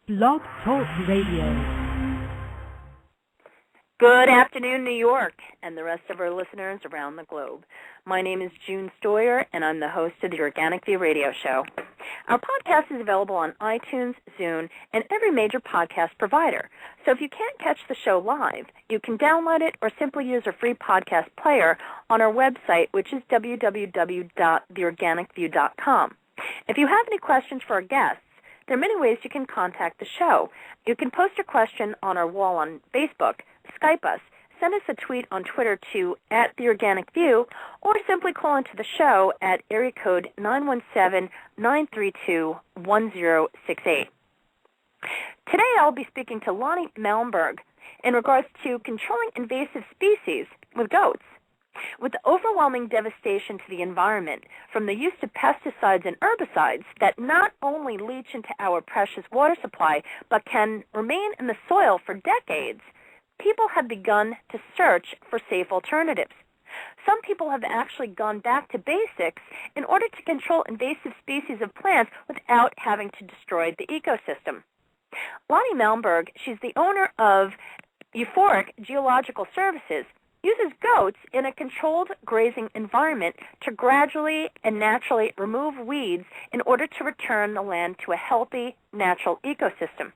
Blog Talk Radio. Good afternoon, New York, and the rest of our listeners around the globe. My name is June Stoyer, and I'm the host of the Organic View radio show. Our podcast is available on iTunes, Zune, and every major podcast provider. So if you can't catch the show live, you can download it or simply use a free podcast player on our website, which is www.theorganicview.com. If you have any questions for our guests, there are many ways you can contact the show. You can post a question on our wall on Facebook, Skype us, send us a tweet on Twitter to @TheOrganicView, or simply call into the show at area code 917-932-1068. Today I'll be speaking to Lani Malmberg in regards to controlling invasive species with goats. With the overwhelming devastation to the environment from the use of pesticides and herbicides that not only leach into our precious water supply but can remain in the soil for decades, people have begun to search for safe alternatives. Some people have actually gone back to basics in order to control invasive species of plants without having to destroy the ecosystem. Lani Malmberg, she's the owner of Euphoric Geological Services, uses goats in a controlled grazing environment to gradually and naturally remove weeds in order to return the land to a healthy, natural ecosystem.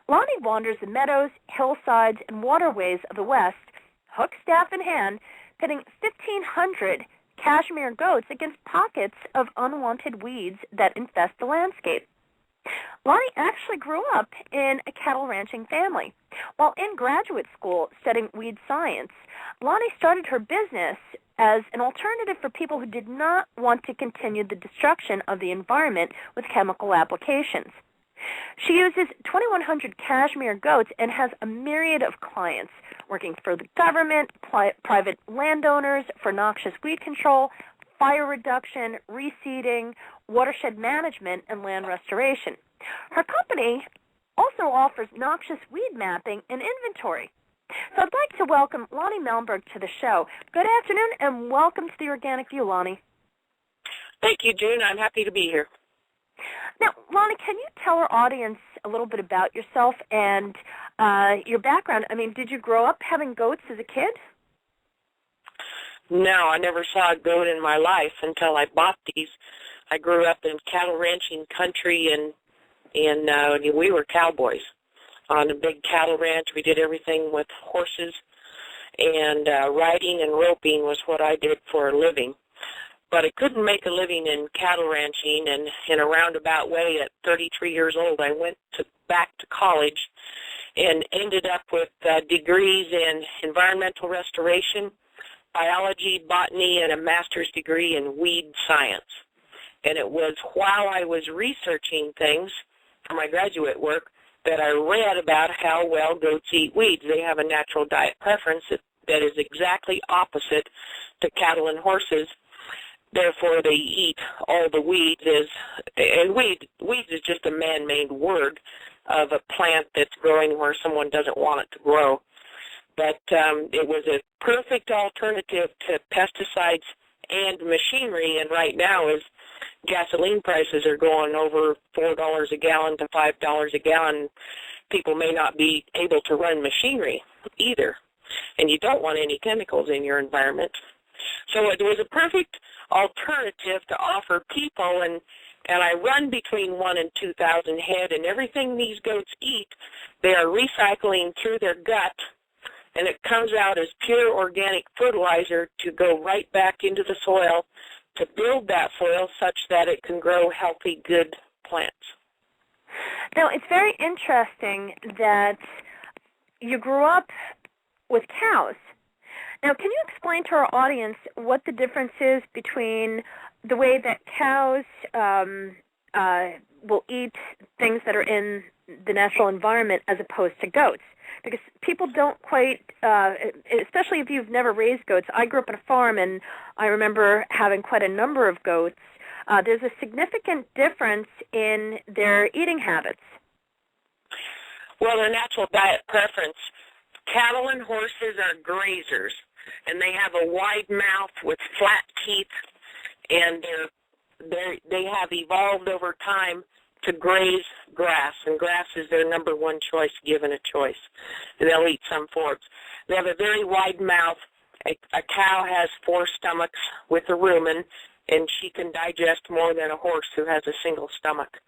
Lani wanders the meadows, hillsides, and waterways of the West, hook staff in hand, pitting 1,500 cashmere goats against pockets of unwanted weeds that infest the landscape. Lani actually grew up in a cattle ranching family. While in graduate school studying weed science, Lani started her business as an alternative for people who did not want to continue the destruction of the environment with chemical applications. She uses 2,100 cashmere goats and has a myriad of clients, working for the government, private landowners, for noxious weed control, fire reduction, reseeding, watershed management, and land restoration. Her company also offers noxious weed mapping and inventory. So I'd like to welcome Lani Malmberg to the show. Good afternoon, and welcome to the Organic View, Lani. Thank you, June. I'm happy to be here. Now, Lani, can you tell our audience a little bit about yourself and your background? I mean, did you grow up having goats as a kid? No, I never saw a goat in my life until I bought these. I grew up in cattle ranching country, and we were cowboys on a big cattle ranch. We did everything with horses, and riding and roping was what I did for a living. But I couldn't make a living in cattle ranching, and in a roundabout way, at 33 years old, I went back to college and ended up with degrees in environmental restoration, biology, botany, and a master's degree in weed science. And it was while I was researching things for my graduate work that I read about how well goats eat weeds. They have a natural diet preference that is exactly opposite to cattle and horses. Therefore, they eat all the weeds. Weeds is just a man-made word of a plant that's growing where someone doesn't want it to grow. But it was a perfect alternative to pesticides and machinery, and right now as gasoline prices are going over $4 a gallon to $5 a gallon, people may not be able to run machinery either, and you don't want any chemicals in your environment. So it was a perfect alternative to offer people, and I run between 1,000 and 2,000 head, and everything these goats eat, they are recycling through their gut, and it comes out as pure organic fertilizer to go right back into the soil to build that soil such that it can grow healthy, good plants. Now, it's very interesting that you grew up with cows. Now, can you explain to our audience what the difference is between the way that cows will eat things that are in the natural environment as opposed to goats? Because people don't quite, especially if you've never raised goats. I grew up on a farm, and I remember having quite a number of goats. There's a significant difference in their eating habits. Well, their natural diet preference, cattle and horses are grazers, and they have a wide mouth with flat teeth, and they have evolved over time to graze grass, and grass is their number one choice given a choice. And they'll eat some forbs. They have a very wide mouth. A cow has 4 stomachs with a rumen, and she can digest more than a horse who has a single stomach.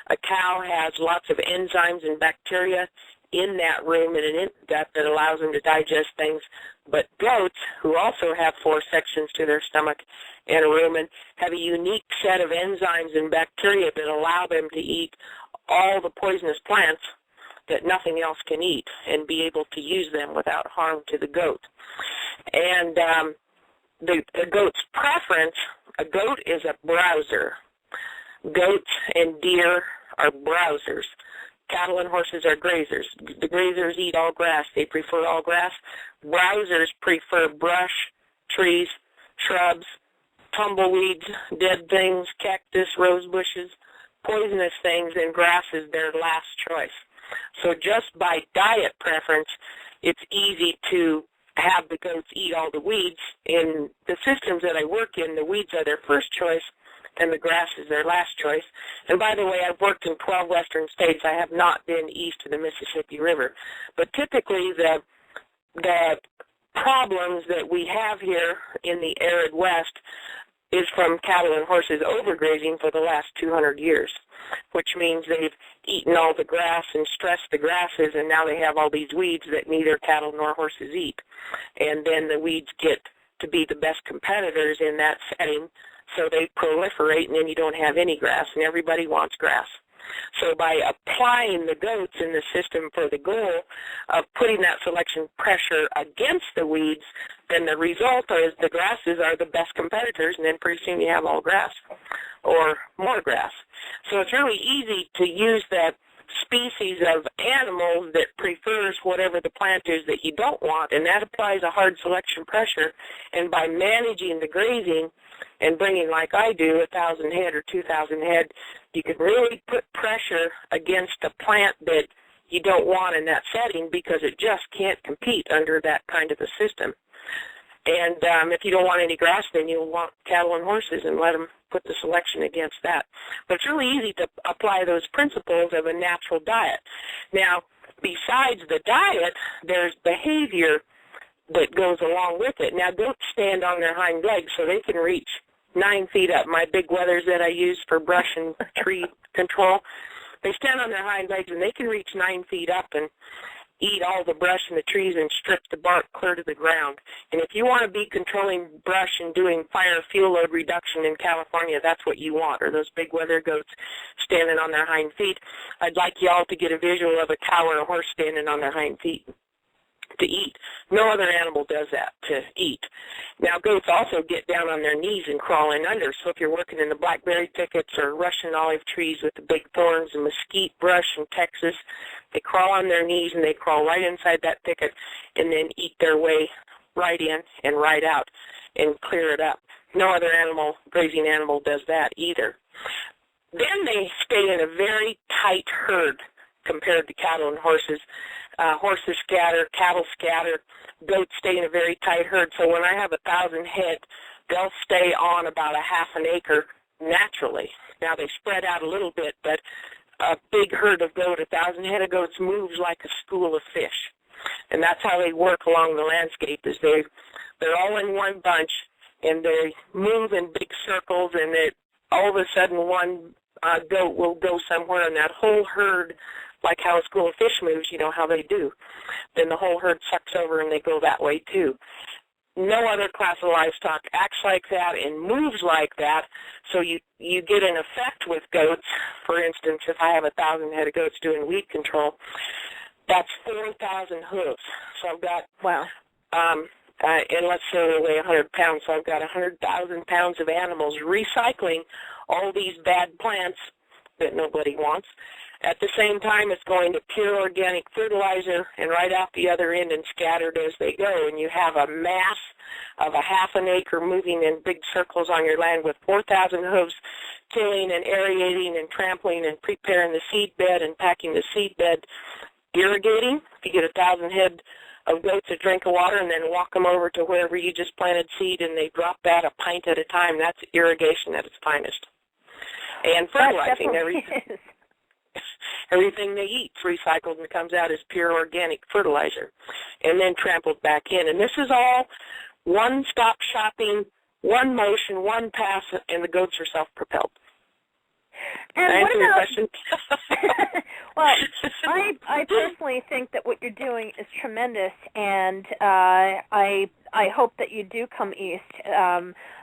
A cow has lots of enzymes and bacteria in that rumen and in the gut that allows them to digest things. But goats, who also have 4 sections to their stomach and a rumen, have a unique set of enzymes and bacteria that allow them to eat all the poisonous plants that nothing else can eat and be able to use them without harm to the goat. And the goat's preference, a goat is a browser. Goats and deer are browsers. Cattle and horses are grazers. The grazers eat all grass. They prefer all grass. Browsers prefer brush, trees, shrubs, tumbleweeds, dead things, cactus, rose bushes, poisonous things, and grass is their last choice. So just by diet preference, it's easy to have the goats eat all the weeds. In the systems that I work in, the weeds are their first choice, and the grass is their last choice. And by the way, I've worked in 12 western states. I have not been east of the Mississippi River. But typically the problems that we have here in the arid West is from cattle and horses overgrazing for the last 200 years, which means they've eaten all the grass and stressed the grasses, and now they have all these weeds that neither cattle nor horses eat. And then the weeds get to be the best competitors in that setting, so they proliferate, and then you don't have any grass, and everybody wants grass. So by applying the goats in the system for the goal of putting that selection pressure against the weeds, then the result is the grasses are the best competitors, and then pretty soon you have all grass or more grass. So it's really easy to use that species of animals that prefers whatever the plant is that you don't want, and that applies a hard selection pressure. And by managing the grazing and bringing, like I do, 1,000 head or 2,000 head, you can really put pressure against a plant that you don't want in that setting because it just can't compete under that kind of a system. And if you don't want any grass, then you'll want cattle and horses and let them put the selection against that. But it's really easy to apply those principles of a natural diet. Now, besides the diet, there's behavior that goes along with it. Now, goats stand on their hind legs so they can reach 9 feet up. My big wethers that I use for brush and tree control, they stand on their hind legs and they can reach 9 feet up and eat all the brush in the trees and strip the bark clear to the ground. And if you want to be controlling brush and doing fire fuel load reduction in California, that's what you want, or those big weather goats standing on their hind feet. I'd like you all to get a visual of a cow or a horse standing on their hind feet to eat. No other animal does that, to eat. Now, goats also get down on their knees and crawl in under. So if you're working in the blackberry thickets or Russian olive trees with the big thorns and mesquite brush in Texas, they crawl on their knees and they crawl right inside that thicket and then eat their way right in and right out and clear it up. No other animal, grazing animal, does that either. Then they stay in a very tight herd compared to cattle and horses. Horses scatter, cattle scatter, goats stay in a very tight herd. So when I have 1,000 head, they'll stay on about a half an acre naturally. Now they spread out a little bit, but a big herd of goat, 1,000 head of goats, moves like a school of fish. And that's how they work along the landscape, is they're all in one bunch, and they move in big circles, and all of a sudden one goat will go somewhere, and that whole herd, like how a school of fish moves, you know how they do. Then the whole herd sucks over and they go that way too. No other class of livestock acts like that and moves like that, so you get an effect with goats. For instance, if I have 1,000 head of goats doing weed control, that's 4,000 hooves. So I've got, wow. And let's say they weigh 100 pounds, so I've got 100,000 pounds of animals recycling all these bad plants that nobody wants. At the same time, it's going to pure organic fertilizer and right out the other end and scattered as they go. And you have a mass of a half an acre moving in big circles on your land with 4,000 hooves tilling and aerating and trampling and preparing the seed bed and packing the seed bed, irrigating. If you get 1,000 head of goats a drink of water and then walk them over to wherever you just planted seed and they drop that a pint at a time, that's irrigation at its finest. And fertilizing everything. Everything they eat is recycled and comes out as pure organic fertilizer and then trampled back in. And this is all one-stop shopping, one motion, one pass, and the goats are self-propelled. And what answer your about, question? well, I personally think that what you're doing is tremendous, and I hope that you do come east.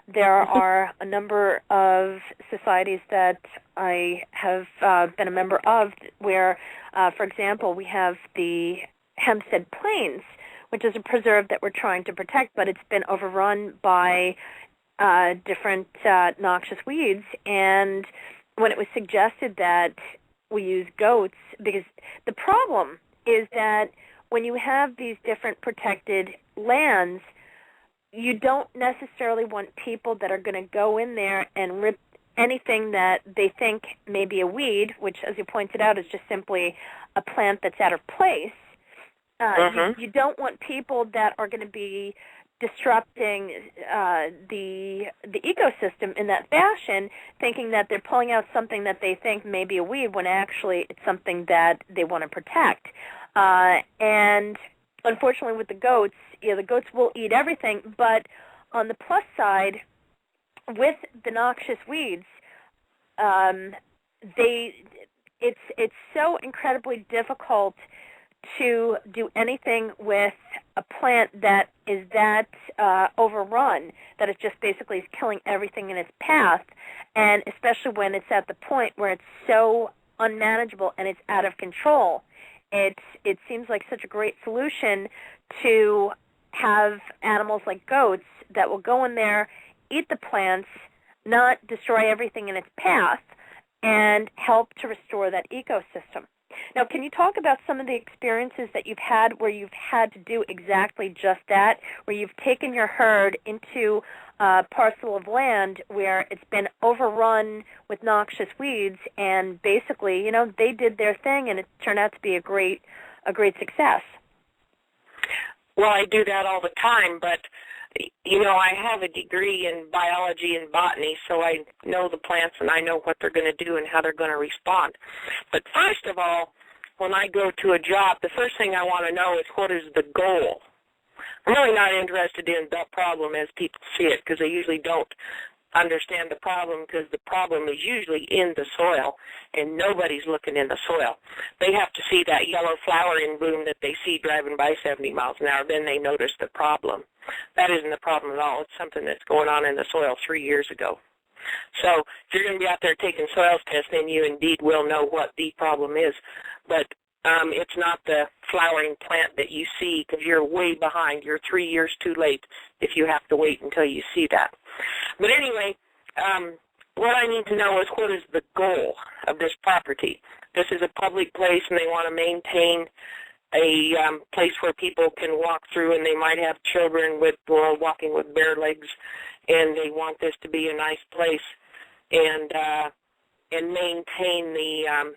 There are a number of societies that I have been a member of where, for example, we have the Hempstead Plains, which is a preserve that we're trying to protect, but it's been overrun by different noxious weeds. And when it was suggested that we use goats, because the problem is that when you have these different protected lands, you don't necessarily want people that are going to go in there and rip anything that they think may be a weed, which, as you pointed out, is just simply a plant that's out of place. You don't want people that are going to be disrupting the ecosystem in that fashion, thinking that they're pulling out something that they think may be a weed when actually it's something that they want to protect. And unfortunately with the goats, the goats will eat everything, but on the plus side, with the noxious weeds, it's so incredibly difficult to do anything with a plant that is that overrun, that it just basically is killing everything in its path, and especially when it's at the point where it's so unmanageable and it's out of control. It seems like such a great solution to have animals like goats that will go in there, eat the plants, not destroy everything in its path, and help to restore that ecosystem. Now, can you talk about some of the experiences that you've had where you've had to do exactly just that, where you've taken your herd into a parcel of land where it's been overrun with noxious weeds, and basically, they did their thing, and it turned out to be a great success? Well, I do that all the time, but I have a degree in biology and botany, so I know the plants and I know what they're going to do and how they're going to respond. But first of all, when I go to a job, the first thing I want to know is what is the goal. I'm really not interested in the problem as people see it, because they usually don't understand the problem, because the problem is usually in the soil, and nobody's looking in the soil. They have to see that yellow flower in bloom that they see driving by 70 miles an hour, then they notice the problem. That isn't the problem at all. It's something that's going on in the soil 3 years ago. So if you're going to be out there taking soils tests, then you indeed will know what the problem is. But it's not the flowering plant that you see, because you're way behind. You're 3 years too late if you have to wait until you see that. But anyway, what I need to know is what is the goal of this property. This is a public place, and they want to maintain a place where people can walk through, and they might have children walking with bare legs, and they want this to be a nice place and maintain the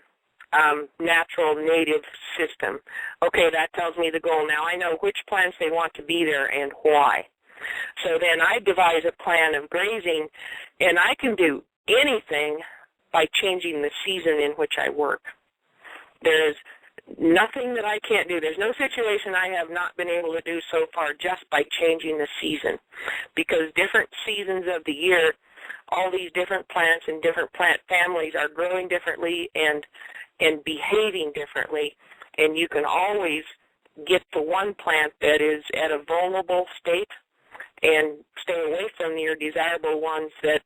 natural native system. Okay, that tells me the goal. Now I know which plants they want to be there and why. So then I devise a plan of grazing, and I can do anything by changing the season in which I work. There's nothing that I can't do. There's no situation I have not been able to do so far just by changing the season, because different seasons of the year, all these different plants and different plant families are growing differently and behaving differently, and you can always get the one plant that is at a vulnerable state and stay away from your desirable ones that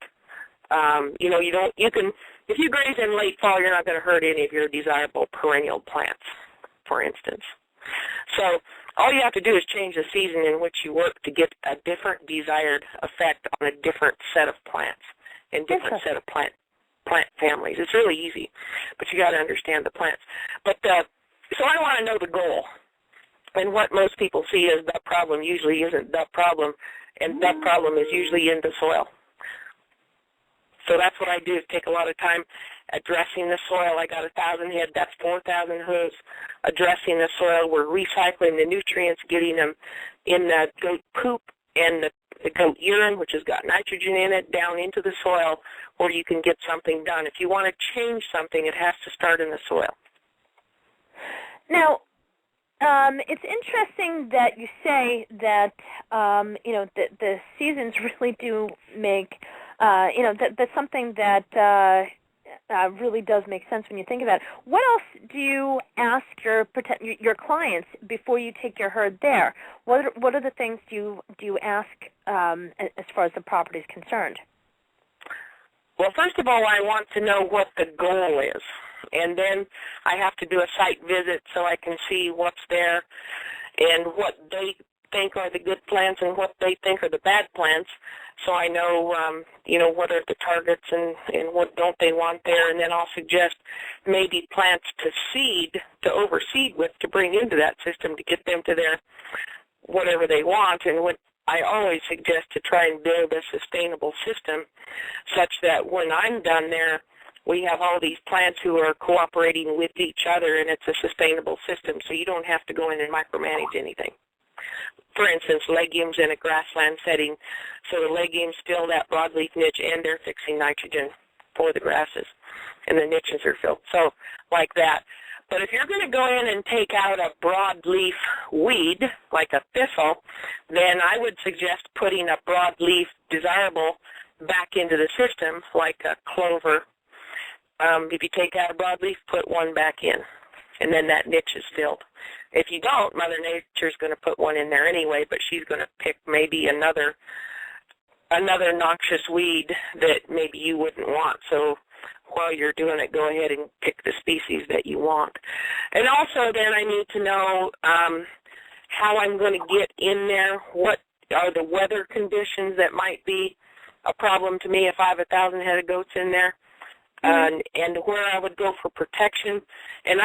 if you graze in late fall, you're not going to hurt any of your desirable perennial plants, for instance. So all you have to do is change the season in which you work to get a different desired effect on a different set of plants and different set of plant families. It's really easy, but you got to understand the plants. But so I want to know the goal, and what most people see as the problem usually isn't the problem, and that problem is usually in the soil. So that's what I do, is take a lot of time addressing the soil. I got 1,000 head, that's 4,000 hooves. Addressing the soil, we're recycling the nutrients, getting them in the goat poop and the goat urine, which has got nitrogen in it, down into the soil where you can get something done. If you want to change something, it has to start in the soil. Now, it's interesting that you say that the seasons really do make that's something that really does make sense when you think about it. What else do you ask your clients before you take your herd there? What are the things do you ask as far as the property is concerned? Well, first of all, I want to know what the goal is, and then I have to do a site visit so I can see what's there and what they think are the good plants and what they think are the bad plants, so I know, what are the targets and what don't they want there, and then I'll suggest maybe plants to overseed with, to bring into that system to get them to their whatever they want. And what I always suggest to try and build a sustainable system such that when I'm done there, we have all these plants who are cooperating with each other, and it's a sustainable system, so you don't have to go in and micromanage anything. For instance, legumes in a grassland setting, so the legumes fill that broadleaf niche and they're fixing nitrogen for the grasses, and the niches are filled, so like that. But if you're going to go in and take out a broadleaf weed, like a thistle, then I would suggest putting a broadleaf desirable back into the system, like a clover. If you take out a broadleaf, put one back in, and then that niche is filled. If you don't, Mother Nature's going to put one in there anyway, but she's going to pick maybe another noxious weed that maybe you wouldn't want. So while you're doing it, go ahead and pick the species that you want. And also then I need to know how I'm going to get in there, what are the weather conditions that might be a problem to me if I have 1,000 head of goats in there, and where I would go for protection. And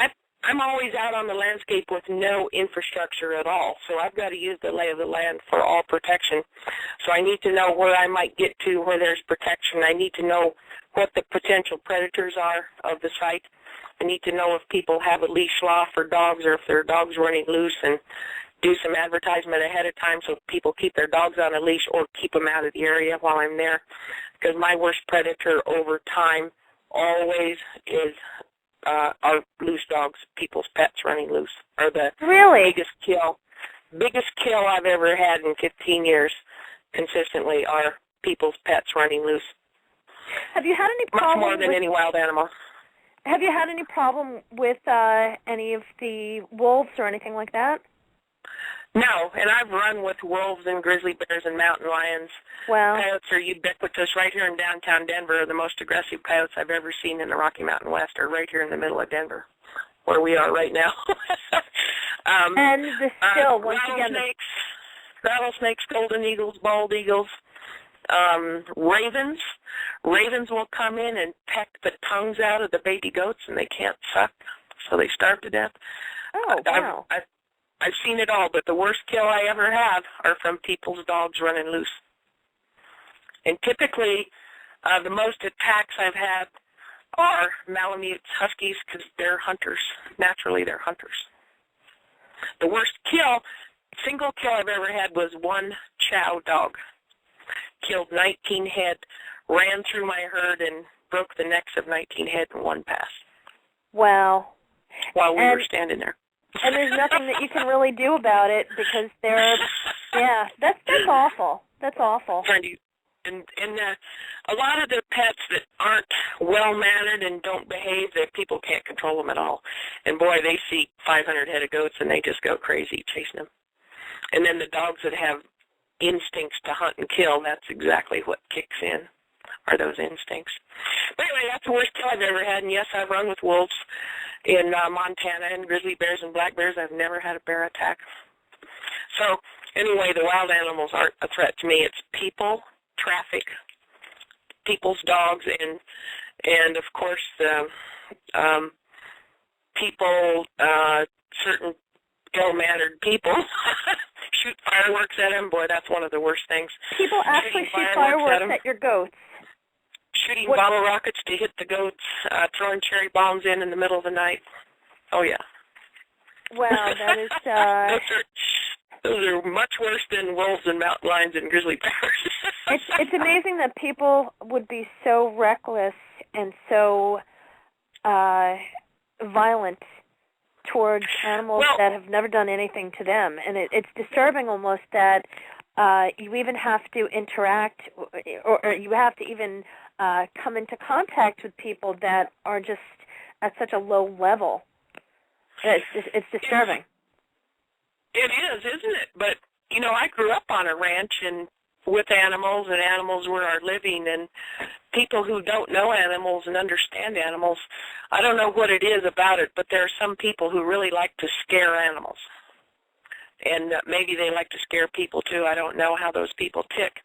I'm always out on the landscape with no infrastructure at all, so I've got to use the lay of the land for all protection. So I need to know where I might get to where there's protection. I need to know what the potential predators are of the site. I need to know if people have a leash law for dogs, or if there are dogs running loose, and do some advertisement ahead of time so people keep their dogs on a leash or keep them out of the area while I'm there. Because my worst predator over time always is are loose dogs, people's pets running loose, are the biggest kill I've ever had in 15 years consistently are people's pets running loose. Have you had any problem? Much more than any wild animal. Have you had any problem with any of the wolves or anything like that? No, and I've run with wolves and grizzly bears and mountain lions. Wow. Coyotes are ubiquitous right here in downtown Denver. The most aggressive coyotes I've ever seen in the Rocky Mountain West are right here in the middle of Denver, where we are right now. And once again, rattlesnakes, golden eagles, bald eagles, ravens. Ravens will come in and peck the tongues out of the baby goats, and they can't suck, so they starve to death. Oh, wow. I've seen it all, but the worst kill I ever have are from people's dogs running loose. And typically, the most attacks I've had are Malamutes, Huskies, because they're hunters. Naturally, they're hunters. The worst single kill I've ever had was one chow dog. Killed 19 head, ran through my herd, and broke the necks of 19 head in one pass. Wow. While we were standing there. And there's nothing that you can really do about it because that's awful. That's awful. And a lot of the pets that aren't well-mannered and don't behave, that people can't control them at all. And boy, they see 500 head of goats and they just go crazy chasing them. And then the dogs that have instincts to hunt and kill, that's exactly what kicks in, are those instincts. But anyway, that's the worst kill I've ever had. And yes, I've run with wolves in Montana, and grizzly bears and black bears. I've never had a bear attack. So anyway, the wild animals aren't a threat to me. It's people, traffic, people's dogs, and of course people, certain ill-mannered people shoot fireworks at them. Boy, that's one of the worst things. People actually shoot fireworks at your goats. Shooting bottle rockets to hit the goats, throwing cherry bombs in the middle of the night. Oh, yeah. Wow, that is... Those are much worse than wolves and mountain lions and grizzly bears. It's amazing that people would be so reckless and so violent towards animals that have never done anything to them. And it's disturbing almost that you even have to interact, or you have to even come into contact with people that are just at such a low level. It's disturbing. It is, isn't it? But, you know, I grew up on a ranch and with animals, and animals were our living, and people who don't know animals and understand animals, I don't know what it is about it, but there are some people who really like to scare animals. And maybe they like to scare people too. I don't know how those people tick.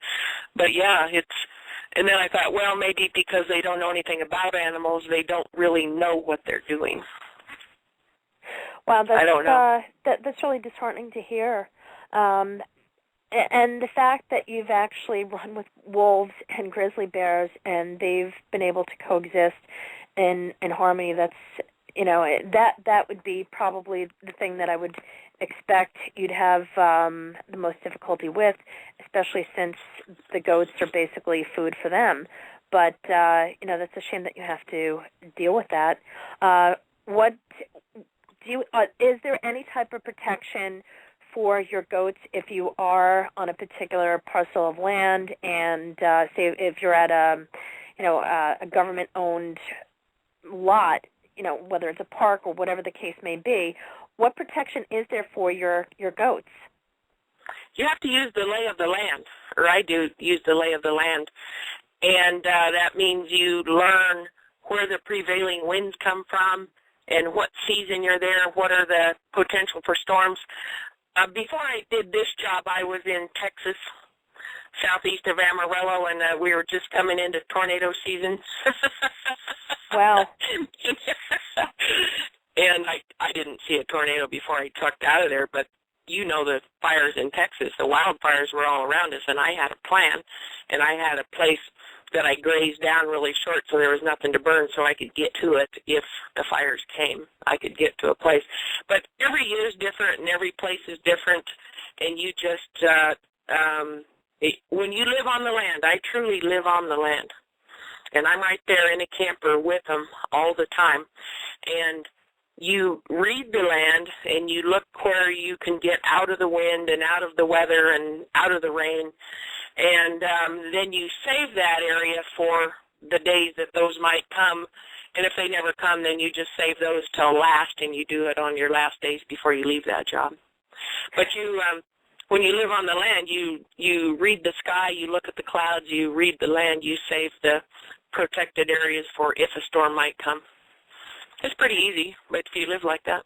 But yeah, and then I thought, well, maybe because they don't know anything about animals, they don't really know what they're doing. Wow, I don't know. That's really disheartening to hear. And the fact that you've actually run with wolves and grizzly bears and they've been able to coexist in harmony, that's, you know, that would be probably the thing that I would expect you'd have the most difficulty with, especially since the goats are basically food for them. But, you know, that's a shame that you have to deal with that. Is there any type of protection for your goats if you are on a particular parcel of land, and say if you're at a government-owned lot, you know, whether it's a park or whatever the case may be, what protection is there for your goats? You have to use the lay of the land, or I do use the lay of the land, and that means you learn where the prevailing winds come from and what season you're there, what are the potential for storms. Before I did this job, I was in Texas, southeast of Amarillo, and we were just coming into tornado season. Wow. And I didn't see a tornado before I trucked out of there, but you know the fires in Texas, the wildfires were all around us, and I had a plan, and I had a place that I grazed down really short so there was nothing to burn so I could get to it if the fires came. I could get to a place. But every year is different and every place is different, and you just, when you live on the land, I truly live on the land, and I'm right there in a camper with them all the time, and you read the land and you look where you can get out of the wind and out of the weather and out of the rain, and then you save that area for the days that those might come, and if they never come, then you just save those till last, and you do it on your last days before you leave that job. But you, when you live on the land, you read the sky, you look at the clouds, you read the land, you save the protected areas for if a storm might come. It's pretty easy, but if you live like that.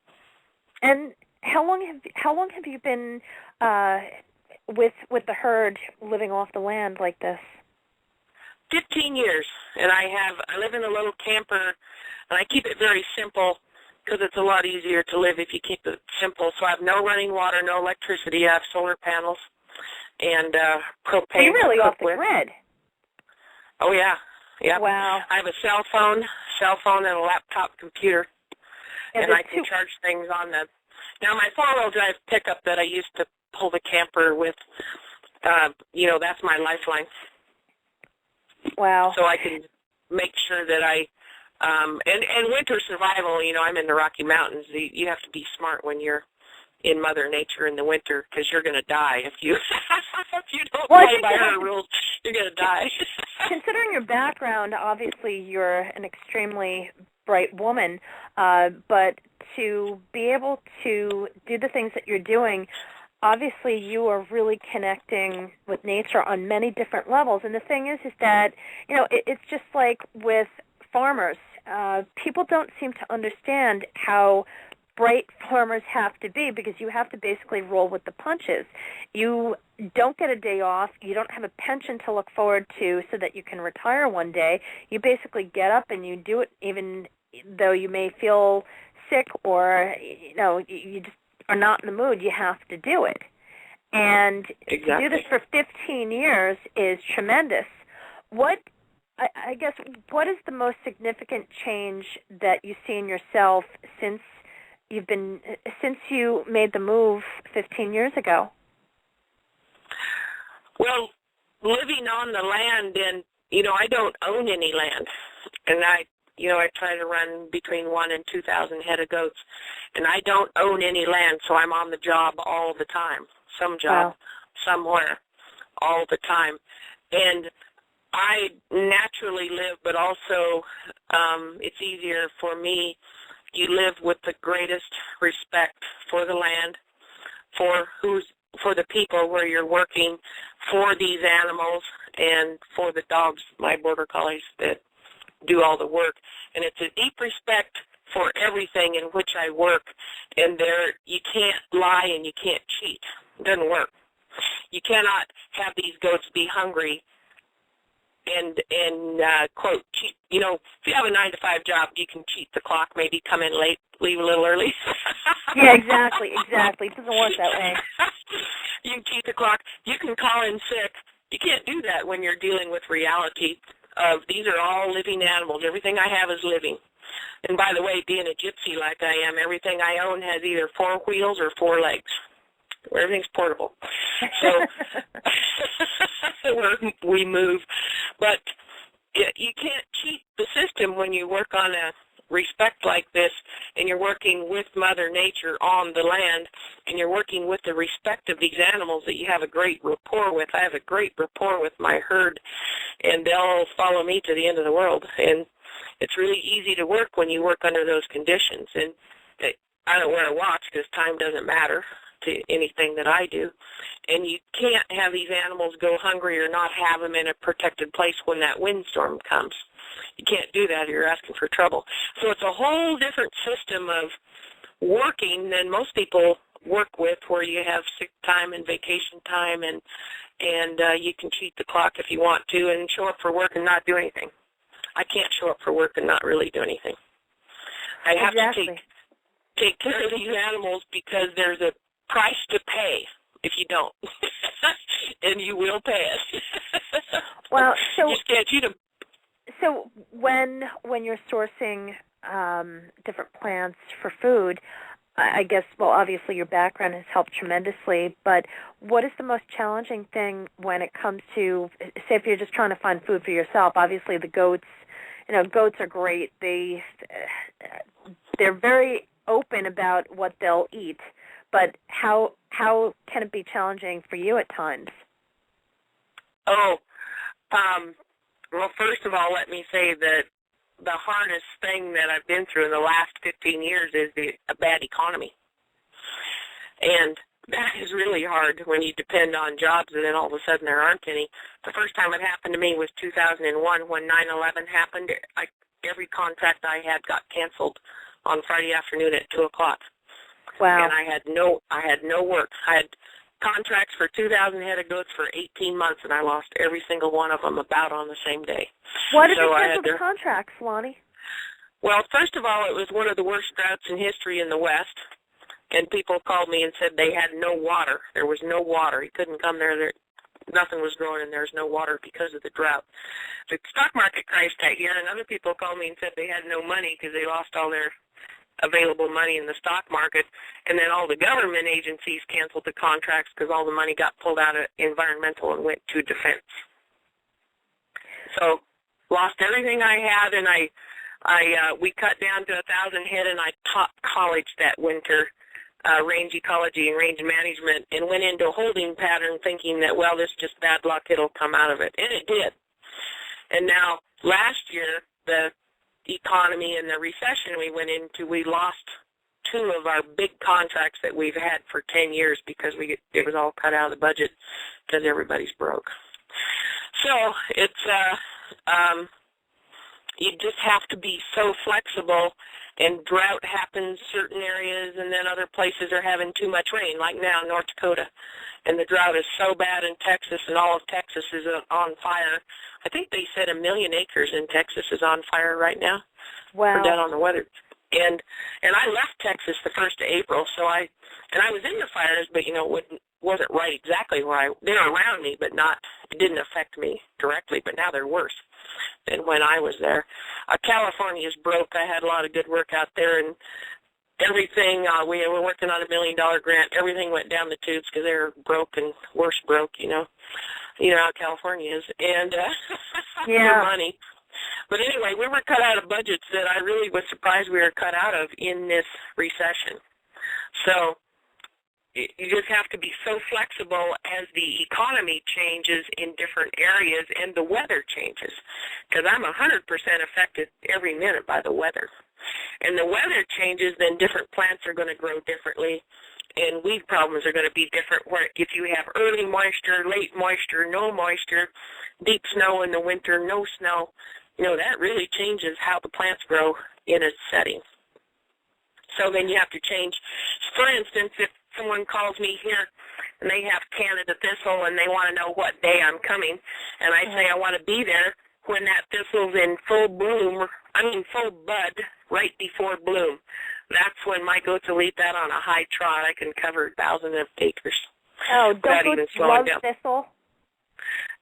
And how long have you been with the herd living off the land like this? 15 years, and I live in a little camper, and I keep it very simple because it's a lot easier to live if you keep it simple. So I have no running water, no electricity. I have solar panels and propane. So you're really off the grid. Oh yeah, yeah. Wow. I have a cell phone, and a laptop computer, and I can charge things on them. Now my 4-wheel drive pickup that I used to pull the camper with, you know, that's my lifeline. Wow. So I can make sure that and winter survival, you know, I'm in the Rocky Mountains. You have to be smart when you're in Mother Nature in the winter because you're going to die if you don't play by her rules. You're going to die. Considering your background, obviously you're an extremely bright woman, but to be able to do the things that you're doing, obviously you are really connecting with nature on many different levels. And the thing is that, you know, it's just like with farmers. People don't seem to understand how bright farmers have to be because you have to basically roll with the punches. You don't get a day off. You don't have a pension to look forward to so that you can retire one day. You basically get up and you do it even though you may feel sick or, you know, you just are not in the mood. You have to do it. And exactly. To do this for 15 years is tremendous. I guess, what is the most significant change that you see in yourself since you made the move 15 years ago? Well, living on the land, and, you know, I don't own any land. And I try to run between 1,000 and 2,000 head of goats, and I don't own any land, so I'm on the job all the time. Some job, somewhere, all the time. And I naturally live, but also it's easier for me. You live with the greatest respect for the land, for the people where you're working, for these animals, and for the dogs, my border collies that do all the work. And it's a deep respect for everything in which I work, and you can't lie and you can't cheat. It doesn't work. You cannot have these goats be hungry and quote, cheat. If you have a 9-to-5 job, you can cheat the clock, maybe come in late, leave a little early. Yeah, exactly. It doesn't work that way. You can cheat the clock. You can call in sick. You can't do that when you're dealing with reality of these are all living animals. Everything I have is living. And by the way, being a gypsy like I am, everything I own has either 4 wheels or 4 legs. Everything's portable. So we move. But you can't cheat the system when you work on a respect like this, and you're working with Mother Nature on the land, and you're working with the respect of these animals that you have a great rapport with. I have a great rapport with my herd, and they'll follow me to the end of the world. And it's really easy to work when you work under those conditions. And I don't wear a watch because time doesn't matter to anything that I do. And you can't have these animals go hungry or not have them in a protected place when that windstorm comes. You can't do that or you're asking for trouble. So it's a whole different system of working than most people work with, where you have sick time and vacation time, and you can cheat the clock if you want to and show up for work and not do anything. I can't show up for work and not really do anything. I have to take care of these animals because there's a price to pay if you don't. And you will pay it. Well, so you just can't cheat them. So when you're sourcing different plants for food, I guess, well, obviously your background has helped tremendously, but what is the most challenging thing when it comes to, say, if you're just trying to find food for yourself? Obviously the goats, goats are great. They're very open about what they'll eat, but how can it be challenging for you at times? Well, first of all, let me say that the hardest thing that I've been through in the last 15 years is a bad economy. And that is really hard when you depend on jobs and then all of a sudden there aren't any. The first time it happened to me was 2001 when 9/11 happened. Every contract I had got canceled on Friday afternoon at 2 o'clock. Wow. And I had no work. I had contracts for 2,000 head of goats for 18 months, and I lost every single one of them about on the same day. Why did you cancel the contracts, Lani? Well, first of all, it was one of the worst droughts in history in the West, and people called me and said they had no water. There was no water. You couldn't come there. Nothing was growing, and there was no water because of the drought. The stock market crashed that year, and other people called me and said they had no money because they lost all their available money in the stock market, and then all the government agencies canceled the contracts because all the money got pulled out of environmental and went to defense. So lost everything I had, and we cut down to 1,000 head, and I taught college that winter, range ecology and range management, and went into a holding pattern thinking that, well, this is just bad luck, it'll come out of it, and it did. And now last year, the economy and the recession we went into, we lost 2 of our big contracts that we've had for 10 years because it was all cut out of the budget because everybody's broke. So it's you just have to be so flexible, and drought happens certain areas, and then other places are having too much rain, like now North Dakota. And the drought is so bad in Texas, and all of Texas is on fire. I think they said 1 million acres in Texas is on fire right now. Wow. For dead on the weather. And I left Texas the 1st of April, so I was in the fires, but it wasn't right exactly where they were around me, but it didn't affect me directly, but now they're worse than when I was there. California's broke. I had a lot of good work out there, and everything, we were working on $1 million grant. Everything went down the tubes because they were broke and worse broke, You know how California is. And yeah. money. But anyway, we were cut out of budgets that I really was surprised we were cut out of in this recession. So you just have to be so flexible as the economy changes in different areas and the weather changes. Because I'm 100% affected every minute by the weather. And the weather changes, then different plants are going to grow differently, and weed problems are going to be different. Where if you have early moisture, late moisture, no moisture, deep snow in the winter, no snow, that really changes how the plants grow in a setting. So then you have to change. For instance, if someone calls me here and they have Canada thistle and they want to know what day I'm coming, and I say I want to be there when that thistle's in full bloom, full bud, right before bloom. That's when my goats will eat that on a high trot. I can cover thousands of acres. Oh, don't goats love thistle?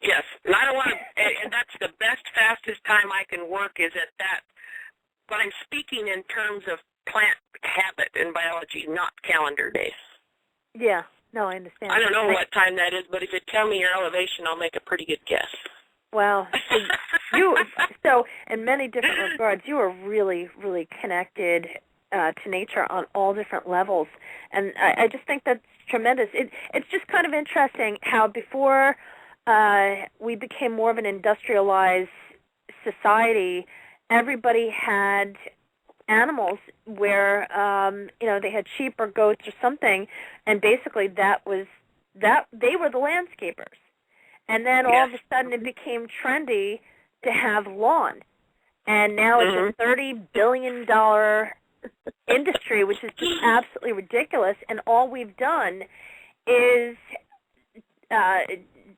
Yes, and I don't want to, and that's the best, fastest time I can work is at that. But I'm speaking in terms of plant habit and biology, not calendar days. Yeah, no, I understand. I don't know what time that is, but if you tell me your elevation, I'll make a pretty good guess. Well, so in many different regards, you are really, really connected to nature on all different levels, and I just think that's tremendous. It's just kind of interesting how before we became more of an industrialized society, everybody had animals where they had sheep or goats or something, and basically they were the landscapers. And then all of a sudden it became trendy to have lawn. And now it's a $30 billion industry, which is just absolutely ridiculous. And all we've done is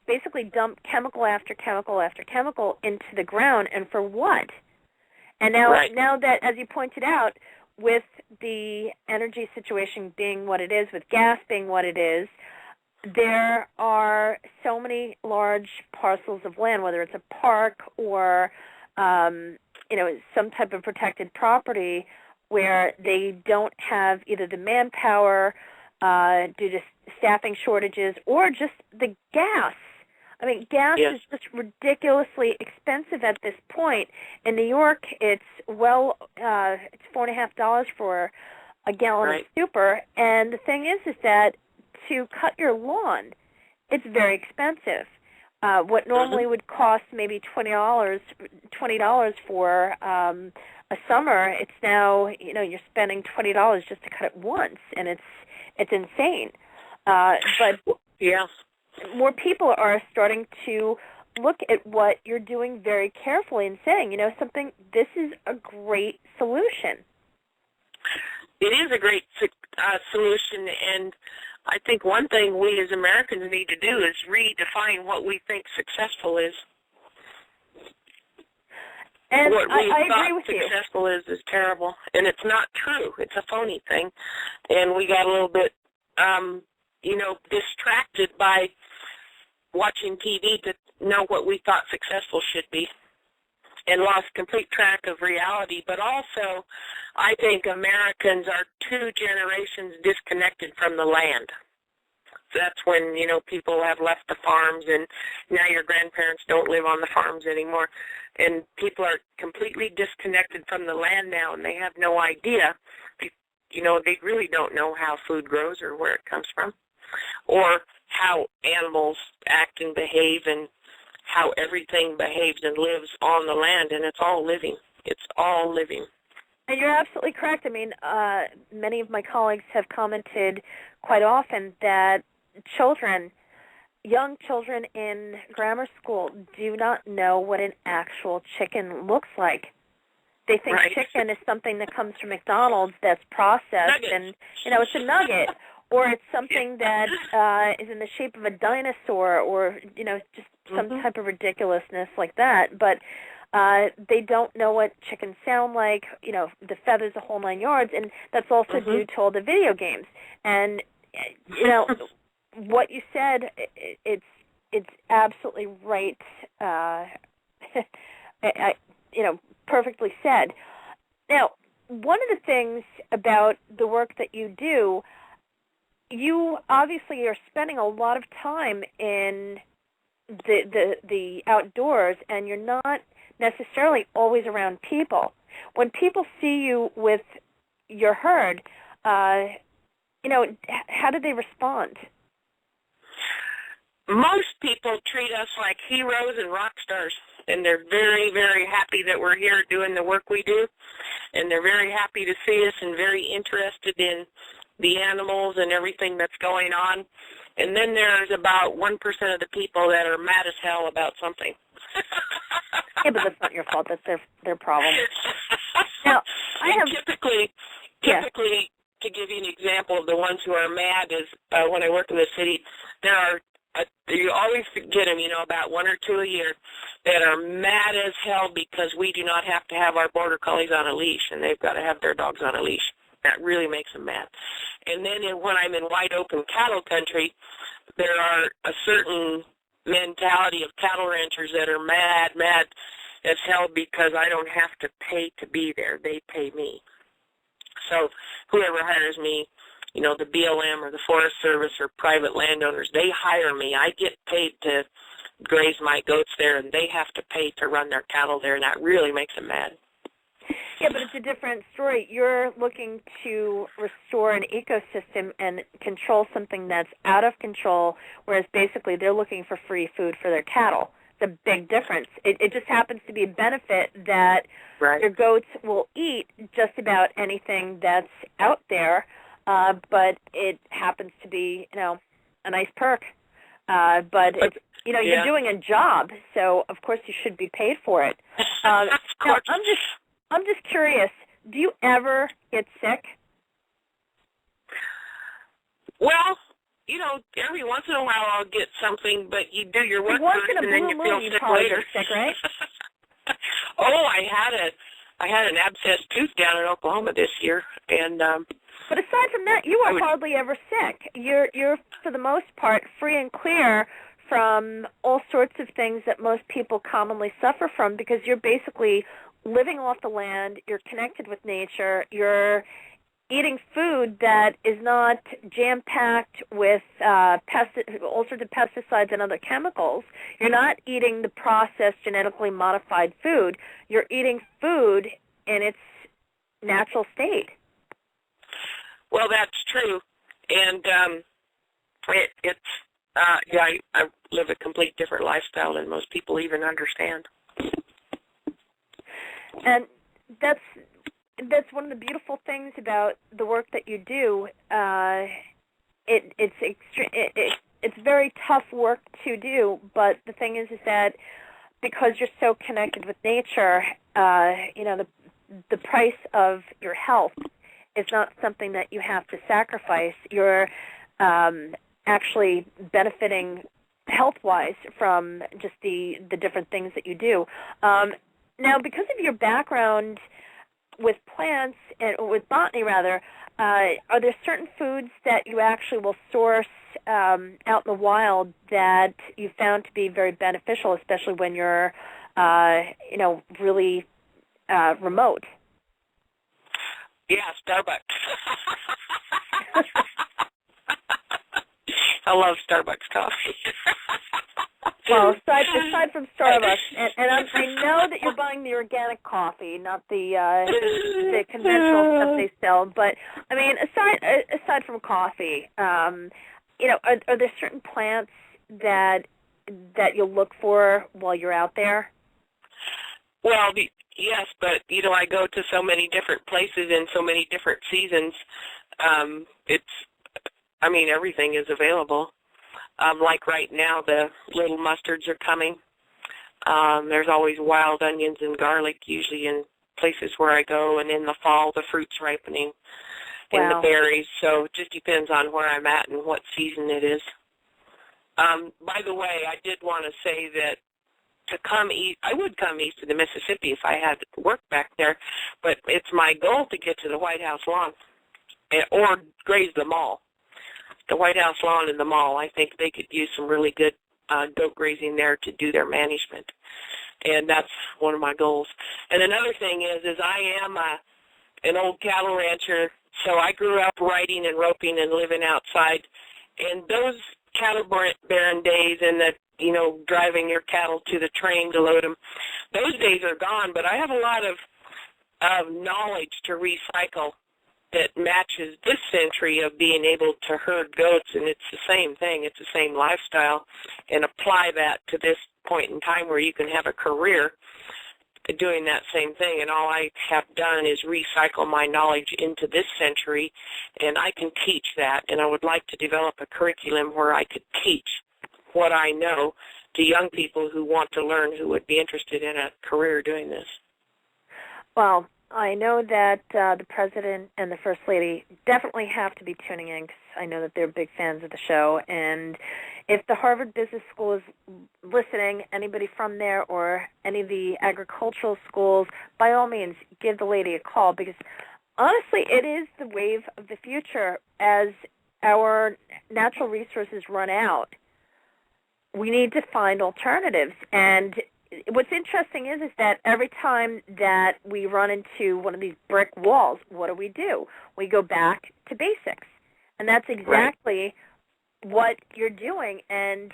basically dump chemical after chemical after chemical into the ground. And for what? And now that, as you pointed out, with the energy situation being what it is, with gas being what it is, there are so many large parcels of land, whether it's a park or some type of protected property, where they don't have either the manpower due to staffing shortages or just the gas. I mean, gas is just ridiculously expensive at this point. In New York, it's $4.50 for a gallon of super. And the thing is that to cut your lawn, it's very expensive. What normally would cost maybe $20 for a summer, it's now you're spending $20 just to cut it once, and it's insane. But more people are starting to look at what you're doing very carefully and saying, this is a great solution. It is a great solution, and I think one thing we as Americans need to do is redefine what we think successful is. And what we I thought agree with successful is terrible, and it's not true. It's a phony thing, and we got a little bit, distracted by watching TV to know what we thought successful should be, and lost complete track of reality. But also, I think Americans are 2 generations disconnected from the land. So that's when, people have left the farms, and now your grandparents don't live on the farms anymore. And people are completely disconnected from the land now, and they have no idea. They really don't know how food grows or where it comes from, or how animals act and behave, and how everything behaves and lives on the land, and it's all living. It's all living. And you're absolutely correct. I mean, many of my colleagues have commented quite often that young children in grammar school do not know what an actual chicken looks like. They think chicken is something that comes from McDonald's that's processed, and, it's a nugget. Or it's something that is in the shape of a dinosaur, or just some type of ridiculousness like that. But they don't know what chickens sound like. The feathers, the whole 9 yards, and that's also due to all the video games. And what you said, it's absolutely right. Perfectly said. Now, one of the things about the work that you do, you obviously are spending a lot of time in the outdoors, and you're not necessarily always around people. When people see you with your herd, how do they respond? Most people treat us like heroes and rock stars, and they're very, very happy that we're here doing the work we do, and they're very happy to see us and very interested in the animals and everything that's going on. And then there's about 1% of the people that are mad as hell about something. Yeah, but that's not your fault. That's their problem. Now, typically, to give you an example of the ones who are mad is when I work in the city, there are you always get them, about 1 or 2 a year that are mad as hell because we do not have to have our border collies on a leash, and they've got to have their dogs on a leash. That really makes them mad. And then when I'm in wide open cattle country, there are a certain mentality of cattle ranchers that are mad as hell because I don't have to pay to be there. They pay me. So whoever hires me, the BLM or the Forest Service or private landowners, they hire me. I get paid to graze my goats there, and they have to pay to run their cattle there, and that really makes them mad. Yeah, but it's a different story. You're looking to restore an ecosystem and control something that's out of control, whereas basically they're looking for free food for their cattle. It's a big difference. It just happens to be a benefit that your goats will eat just about anything that's out there, but it happens to be, a nice perk. But it's, you're doing a job, so of course you should be paid for it. Now, I'm just curious, do you ever get sick? Well, every once in a while I'll get something, but you do your work first and then you feel sick later. Sick, right? Oh, I had an abscessed tooth down in Oklahoma this year, and but aside from that, you are hardly ever sick. You're for the most part free and clear from all sorts of things that most people commonly suffer from because you're basically living off the land, you're connected with nature, you're eating food that is not jam-packed with all sorts of pesticides and other chemicals. You're not eating the processed, genetically modified food. You're eating food in its natural state. Well, that's true. And I live a complete different lifestyle than most people even understand. And that's one of the beautiful things about the work that you do. It's very tough work to do, but the thing is that because you're so connected with nature, the price of your health is not something that you have to sacrifice. You're actually benefiting health-wise from just the different things that you do. Now, because of your background with plants, and with botany rather, are there certain foods that you actually will source out in the wild that you found to be very beneficial, especially when you're, really remote? Yeah, Starbucks. I love Starbucks coffee. Well, aside from Starbucks, and I know that you're buying the organic coffee, not the conventional stuff they sell. But I mean, aside from coffee, are there certain plants that you'll look for while you're out there? Well, yes, but I go to so many different places in so many different seasons. Everything is available. Like right now, the little mustards are coming. There's always wild onions and garlic, usually in places where I go, and in the fall, the fruit's ripening and the berries. So it just depends on where I'm at and what season it is. By the way, I did want to say that to come east, I would come east of the Mississippi if I had work back there, but it's my goal to get to the White House lawn or graze the mall. The White House lawn and the mall, I think they could use some really good goat grazing there to do their management, and that's one of my goals. And another thing is I am an old cattle rancher, so I grew up riding and roping and living outside, and those cattle barren days and the, driving your cattle to the train to load them. Those days are gone, but I have a lot of knowledge to recycle that matches this century of being able to herd goats, and it's the same thing. It's the same lifestyle, and apply that to this point in time where you can have a career doing that same thing. And all I have done is recycle my knowledge into this century, and I can teach that, and I would like to develop a curriculum where I could teach what I know to young people who want to learn, who would be interested in a career doing this. Well, I know that the President and the First Lady definitely have to be tuning in, because I know that they're big fans of the show. And if the Harvard Business School is listening, anybody from there or any of the agricultural schools, by all means, give the lady a call, because honestly, it is the wave of the future. As our natural resources run out, we need to find alternatives. And what's interesting is that every time that we run into one of these brick walls, what do? We go back to basics. And that's exactly what you're doing. And,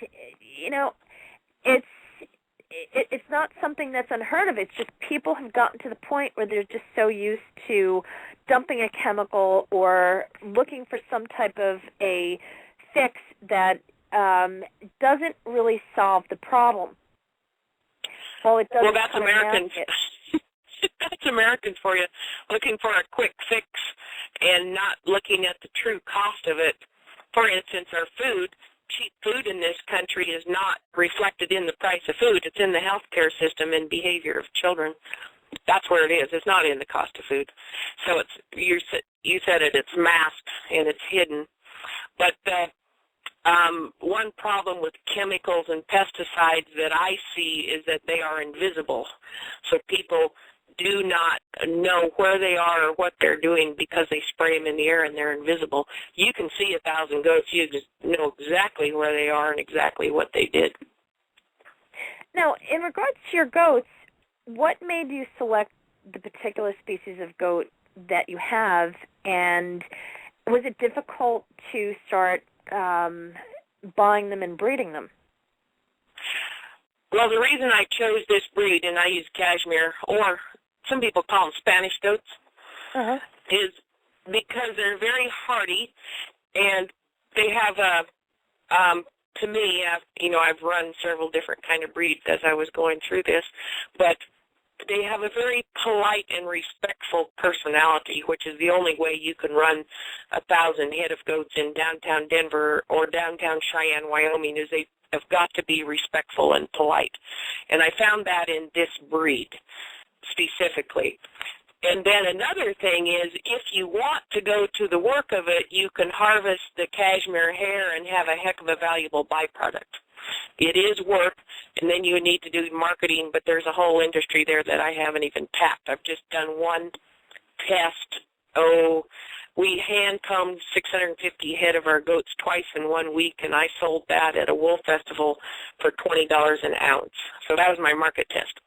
it's not something that's unheard of. It's just people have gotten to the point where they're just so used to dumping a chemical or looking for some type of a fix that doesn't really solve the problem. Well, that's Americans. That's Americans for you, looking for a quick fix and not looking at the true cost of it. For instance, our food, cheap food in this country is not reflected in the price of food. It's in the healthcare system and behavior of children. That's where it is. It's not in the cost of food. So you said it. It's masked and it's hidden. But one problem with chemicals and pesticides that I see is that they are invisible. So people do not know where they are or what they're doing because they spray them in the air and they're invisible. You can see 1,000 goats. You just know exactly where they are and exactly what they did. Now, in regards to your goats, what made you select the particular species of goat that you have, and was it difficult to start buying them and breeding them? Well, the reason I chose this breed, and I use cashmere, or some people call them Spanish goats, is because they're very hardy, and they have to me, I've run several different kind of breeds as I was going through this, but they have a very polite and respectful personality, which is the only way you can run 1,000 head of goats in downtown Denver or downtown Cheyenne, Wyoming, is they have got to be respectful and polite. And I found that in this breed specifically. And then another thing is, if you want to go to the work of it, you can harvest the cashmere hair and have a heck of a valuable byproduct. It is work, and then you need to do marketing, but there's a whole industry there that I haven't even tapped. I've just done one test. We hand-combed 650 head of our goats twice in 1 week, and I sold that at a wool festival for $20 an ounce. So that was my market test.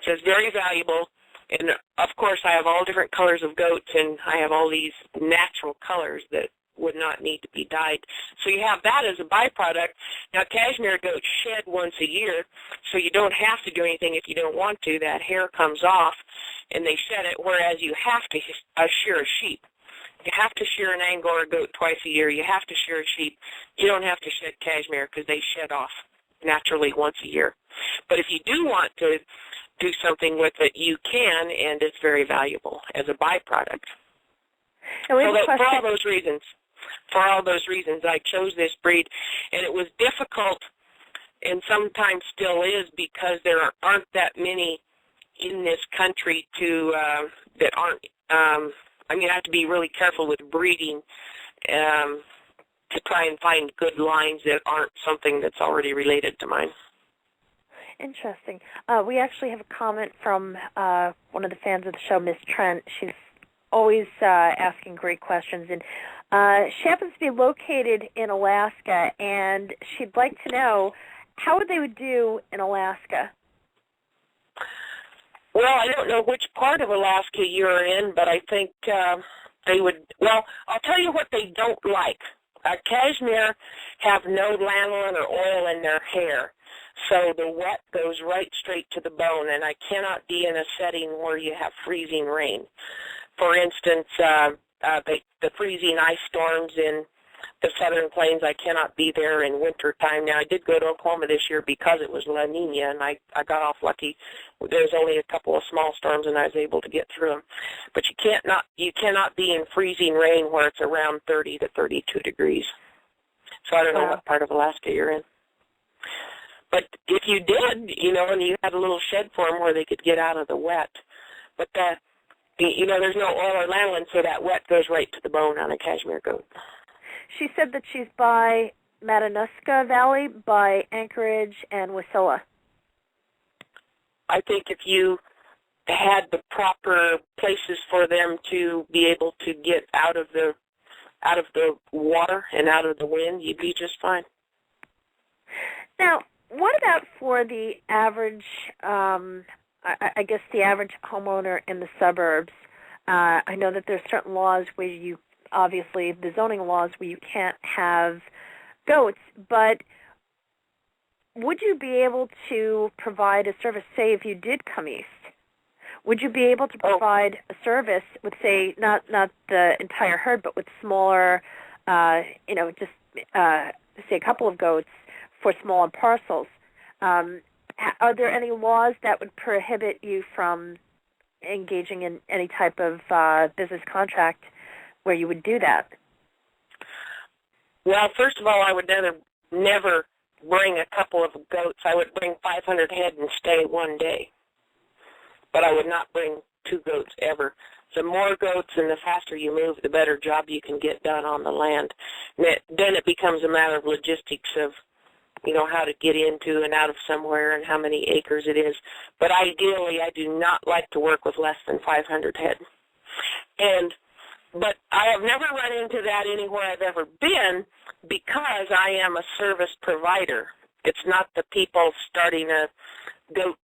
So it's very valuable. And, of course, I have all different colors of goats, and I have all these natural colors that would not need to be dyed. So you have that as a byproduct. Now, cashmere goats shed once a year, so you don't have to do anything if you don't want to. That hair comes off, and they shed it, whereas you have to shear a sheep. You have to shear an Angora goat twice a year. You have to shear a sheep. You don't have to shed cashmere because they shed off naturally once a year. But if you do want to do something with it, you can, and it's very valuable as a byproduct. And we have so for all those reasons, I chose this breed, and it was difficult, and sometimes still is, because there aren't that many in this country that aren't. I have to be really careful with breeding to try and find good lines that aren't something that's already related to mine. Interesting. We actually have a comment from one of the fans of the show, Miss Trent. She's always asking great questions, and she happens to be located in Alaska, and she'd like to know how they would do in Alaska. Well, I don't know which part of Alaska you're in, but I think they would. Well, I'll tell you what they don't like. Cashmere have no lanolin or oil in their hair, so the wet goes right straight to the bone, and I cannot be in a setting where you have freezing rain. For instance, the freezing ice storms in the southern plains, I cannot be there in winter time. Now, I did go to Oklahoma this year because it was La Nina, and I got off lucky. There was only a couple of small storms, and I was able to get through them. But you cannot be in freezing rain where it's around 30 to 32 degrees. So I don't know what part of Alaska you're in. But if you did, and you had a little shed for them where they could get out of the wet, but there's no oil or lanolin, so that wet goes right to the bone on a cashmere goat. She said that she's by Matanuska Valley, by Anchorage, and Wasilla. I think if you had the proper places for them to be able to get out of the water and out of the wind, you'd be just fine. Now, what about for the average, I guess the average homeowner in the suburbs? I know that there's certain laws where you, obviously the zoning laws where you can't have goats, but would you be able to provide a service, say if you did come east? Would you be able to provide a service with, say, not the entire herd, but with smaller, just say a couple of goats for smaller parcels? Are there any laws that would prohibit you from engaging in any type of business contract where you would do that? Well, first of all, I would never bring a couple of goats. I would bring 500 head and stay one day. But I would not bring 2 goats ever. The more goats and the faster you move, the better job you can get done on the land. And then it becomes a matter of logistics of, how to get into and out of somewhere and how many acres it is. But ideally, I do not like to work with less than 500 head. But I have never run into that anywhere I've ever been because I am a service provider. It's not the people starting a goat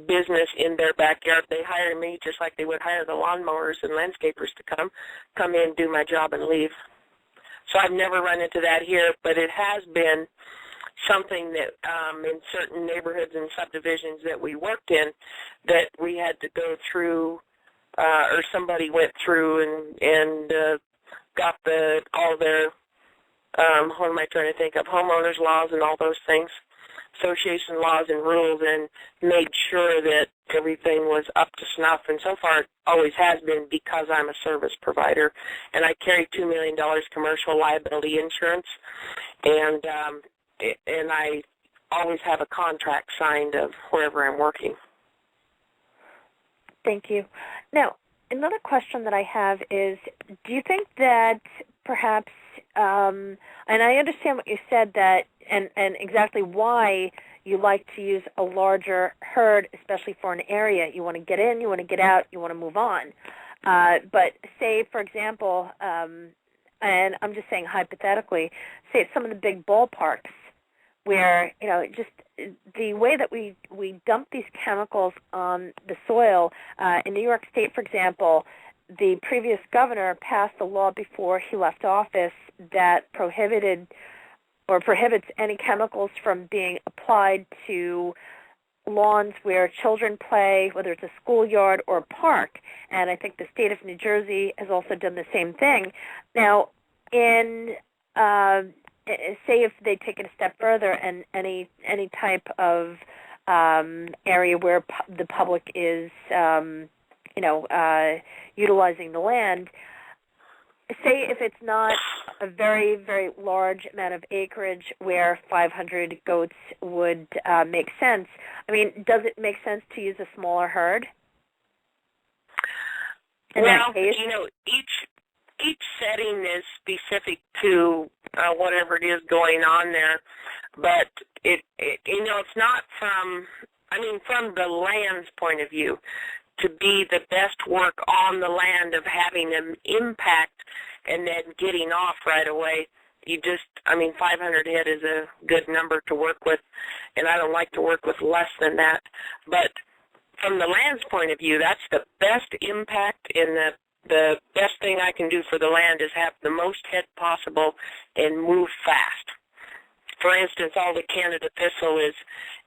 business in their backyard. They hire me just like they would hire the lawnmowers and landscapers to come in, do my job, and leave. So I've never run into that here, but it has been something that in certain neighborhoods and subdivisions that we worked in that we had to go through or somebody went through and got all their, what am I trying to think of, homeowners laws and all those things, association laws and rules, and made sure that everything was up to snuff. And so far it always has been because I'm a service provider. And I carry $2 million commercial liability insurance, and I always have a contract signed of wherever I'm working. Thank you. Now, another question that I have is, do you think that perhaps, and I understand what you said, that and exactly why you like to use a larger herd, especially for an area. You want to get in, you want to get out, you want to move on. But say, for example, and I'm just saying hypothetically, say some of the big ballparks where, just the way that we dump these chemicals on the soil. In New York State, for example, the previous governor passed a law before he left office that prohibits any chemicals from being applied to lawns where children play, whether it's a schoolyard or a park. And I think the state of New Jersey has also done the same thing. Now, say if they take it a step further and any type of area where the public is, utilizing the land, say if it's not a very, very large amount of acreage where 500 goats would make sense, I mean, does it make sense to use a smaller herd? Well, each setting is specific to whatever it is going on there, but it's not from the land's point of view, to be the best work on the land of having an impact and then getting off right away. 500 head is a good number to work with, and I don't like to work with less than that. But from the land's point of view, that's the best impact in the the best thing I can do for the land is have the most head possible and move fast. For instance, all the Canada thistle is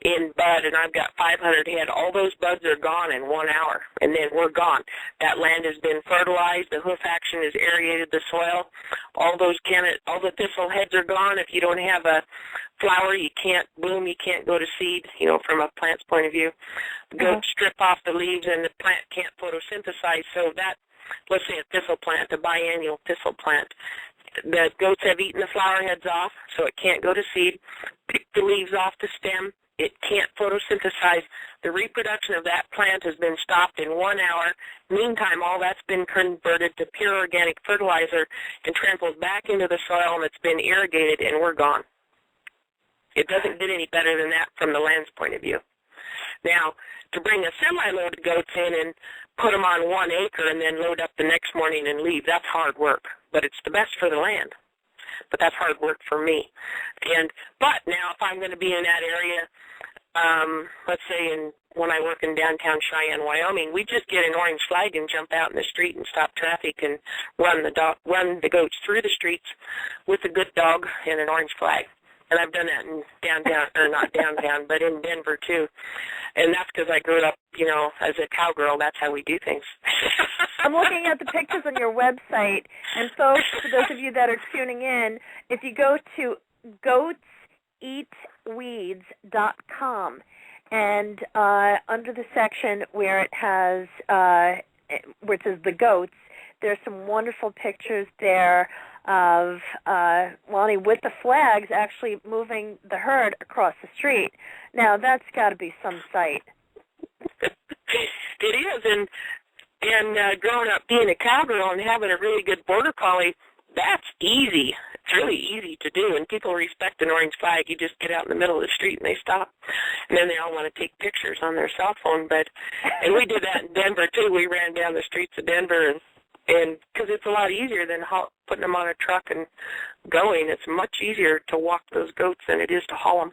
in bud, and I've got 500 head. All those buds are gone in 1 hour, and then we're gone. That land has been fertilized. The hoof action has aerated the soil. All the thistle heads are gone. If you don't have a flower, you can't bloom. You can't go to seed. From a plant's point of view, the goats strip off the leaves, and the plant can't photosynthesize. So that, let's say, a thistle plant, a biennial thistle plant. The goats have eaten the flower heads off, so it can't go to seed. Pick the leaves off the stem. It can't photosynthesize. The reproduction of that plant has been stopped in 1 hour. Meantime, all that's been converted to pure organic fertilizer and transfers back into the soil, and it's been irrigated, and we're gone. It doesn't get any better than that from the land's point of view. Now, to bring a semi-load of goats in and put them on 1 acre and then load up the next morning and leave, that's hard work. But it's the best for the land. But that's hard work for me. But now if I'm going to be in that area, let's say when I work in downtown Cheyenne, Wyoming, we just get an orange flag and jump out in the street and stop traffic and run the goats through the streets with a good dog and an orange flag. And I've done that in downtown, or not downtown, but in Denver too. And that's because I grew up, as a cowgirl. That's how we do things. I'm looking at the pictures on your website. And folks, for those of you that are tuning in, if you go to goatseatweeds.com, and under the section where it has, where it says the goats, there's some wonderful pictures there of Lani with the flags actually moving the herd across the street. Now, that's got to be some sight. It is, and growing up being a cowgirl and having a really good border collie, that's easy. It's really easy to do, and people respect an orange flag. You just get out in the middle of the street and they stop, and then they all want to take pictures on their cell phone. And we did that in Denver too. We ran down the streets of Denver, and because it's a lot easier than putting them on a truck and going. It's much easier to walk those goats than it is to haul them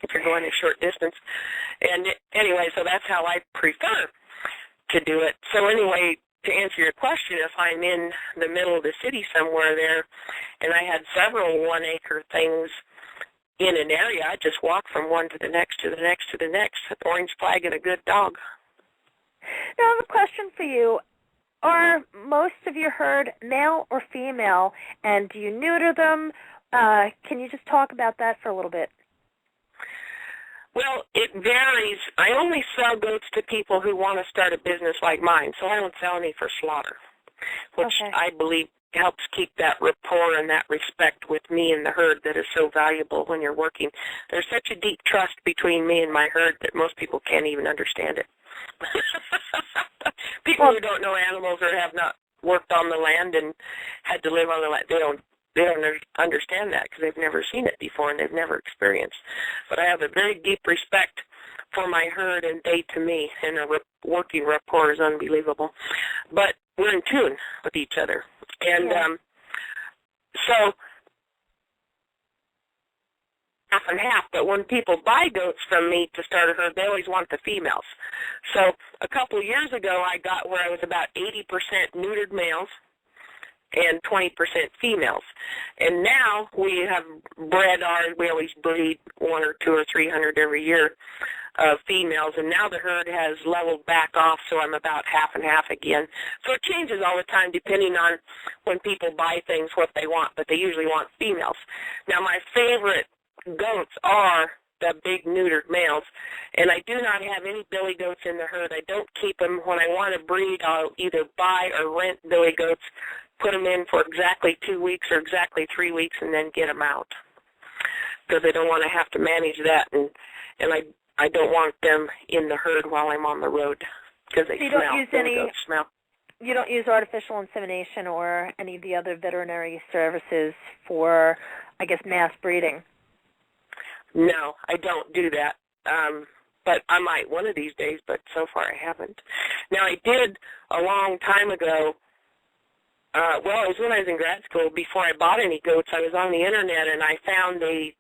if you're going a short distance. And anyway, so that's how I prefer to do it. So anyway, to answer your question, if I'm in the middle of the city somewhere there and I had several 1 acre things in an area, I just walk from one to the next to the next to the next, an orange flag and a good dog. Now, I have a question for you. Are most of your herd male or female, and do you neuter them? Can you just talk about that for a little bit? Well, it varies. I only sell goats to people who want to start a business like mine, so I don't sell any for slaughter, which I believe helps keep that rapport and that respect with me and the herd that is so valuable when you're working. There's such a deep trust between me and my herd that most people can't even understand it. People who don't know animals or have not worked on the land and had to live on the land, they don't understand that because they've never seen it before and they've never experienced. But I have a very deep respect for my herd and they to me, and a working rapport is unbelievable. But we're in tune with each other. And so half and half, but when people buy goats from me to start a herd, they always want the females. So a couple of years ago, I got where I was about 80% neutered males and 20% females. And now we have bred ours. We always breed 100 or 200 or 300 every year of females, and now the herd has leveled back off, so I'm about half and half again. So it changes all the time depending on when people buy things, what they want, but they usually want females. Now my favorite goats are the big neutered males, and I do not have any billy goats in the herd. I don't keep them. When I want to breed, I'll either buy or rent billy goats, put them in for exactly 2 weeks or exactly 3 weeks, and then get them out, because I don't want to have to manage that, and I don't want them in the herd while I'm on the road, because they smell. You don't use artificial insemination or any of the other veterinary services for, I guess, mass breeding? No, I don't do that. But I might one of these days, but so far I haven't. Now, I did a long time ago. It was when I was in grad school. Before I bought any goats, I was on the Internet, and I found a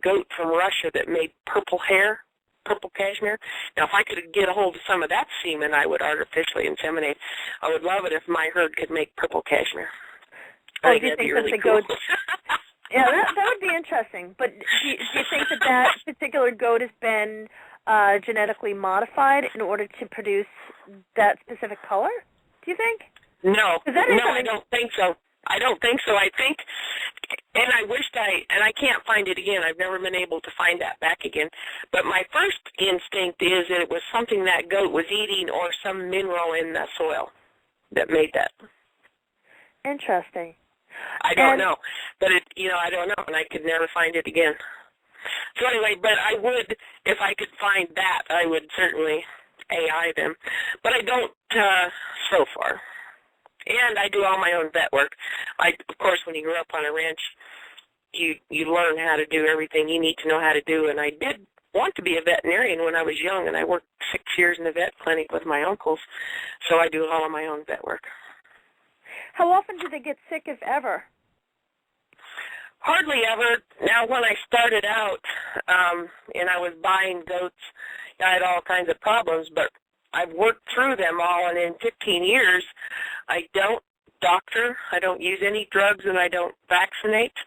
goat from Russia that made purple hair. purple cashmere. Now, if I could get a hold of some of that semen, I would artificially inseminate. I would love it if my herd could make purple cashmere. Oh, I do you think really that the cool. goats? Yeah, that would be interesting. But do you think that particular goat has been genetically modified in order to produce that specific color? Do you think? No, I don't think so. I don't think so. I think, and I wished I can't find it again. I've never been able to find that back again. But my first instinct is that it was something that goat was eating or some mineral in the soil that made that. Interesting. I don't know, but I don't know, and I could never find it again. So anyway, but I would, if I could find that, I would certainly AI them, but I don't so far. And I do all my own vet work. Of course, when you grow up on a ranch, you learn how to do everything you need to know how to do, and I did want to be a veterinarian when I was young, and I worked 6 years in the vet clinic with my uncles, so I do all of my own vet work. How often do they get sick, if ever? Hardly ever. Now, when I started out and I was buying goats, I had all kinds of problems, but I've worked through them all, and in 15 years, I don't doctor, I don't use any drugs, and I don't vaccinate.